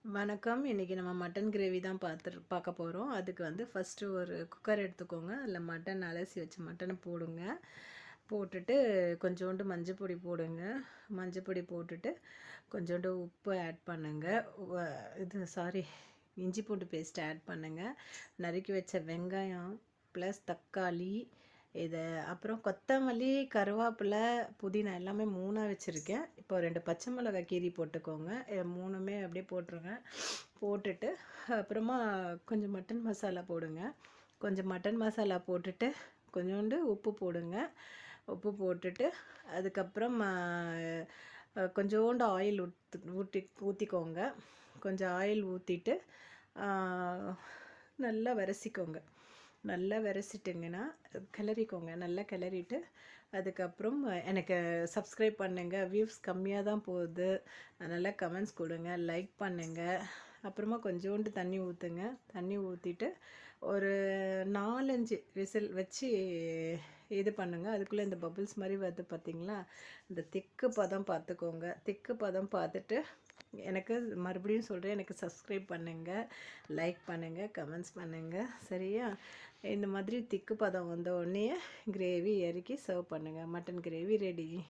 வணக்கம். இன்னைக்கு நம்ம மட்டன் கிரேவி தான் பார்க்க போறோம். அதுக்கு வந்து ஃபர்ஸ்ட்டு ஒரு குக்கர் எடுத்துக்கோங்க. அதில் மட்டன் அலசி வச்ச மட்டனை போடுங்க. போட்டுட்டு கொஞ்சோண்டு மஞ்சள் பொடி போடுங்க. மஞ்சள் பொடி போட்டுட்டு கொஞ்சோண்டு உப்பு ஆட் பண்ணுங்க. வ இது சாரி இஞ்சி பூண்டு பேஸ்ட் ஆட் பண்ணுங்க. நறுக்கி வச்ச வெங்காயம் ப்ளஸ் தக்காளி இதை அப்புறம் கொத்தமல்லி, கருவேப்பிலை, புதினா எல்லாமே 3ஆ வச்சுருக்கேன். இப்போ 2 பச்சை மிளகாய் கீறி போட்டுக்கோங்க. 3மே அப்படியே போட்டுருங்க. போட்டுட்டு அப்புறமா கொஞ்சம் மட்டன் மசாலா போடுங்க. கொஞ்சம் மட்டன் மசாலா போட்டுட்டு கொஞ்சோண்டு உப்பு போடுங்க. உப்பு போட்டுட்டு அதுக்கப்புறம் கொஞ்சோண்டு ஆயில் ஊற்றிக்கோங்க. கொஞ்சம் ஆயில் ஊற்றிட்டு நல்லா விரசிக்கோங்க. நல்லா விரசிட்டிங்கன்னா கிளறிக்கோங்க. நல்லா கிளறிட்டு அதுக்கப்புறம் எனக்கு சப்ஸ்கிரைப் பண்ணுங்கள். வியூஸ் கம்மியாக தான் போகுது. அதனால் கமெண்ட்ஸ் கொடுங்க, லைக் பண்ணுங்கள். அப்புறமா கொஞ்சோண்டு தண்ணி ஊற்றுங்க. தண்ணி ஊற்றிட்டு ஒரு 4-5 விசில் வச்சு இது பண்ணுங்கள். அதுக்குள்ளே இந்த பபிள்ஸ் மாதிரி வருது பார்த்தீங்களா? இந்த திக்கு பதம் பார்த்துக்கோங்க. திக்கு பதம் பார்த்துட்டு எனக்கு மறுபடியும் சொல்கிறேன், எனக்கு சப்ஸ்கிரைப் பண்ணுங்கள், லைக் பண்ணுங்கள், கமெண்ட்ஸ் பண்ணுங்கள். சரியா? இந்த மாதிரி திக்கு பதம் வந்த உடனே கிரேவி இறக்கி சர்வ் பண்ணுங்கள். Mutton gravy ready.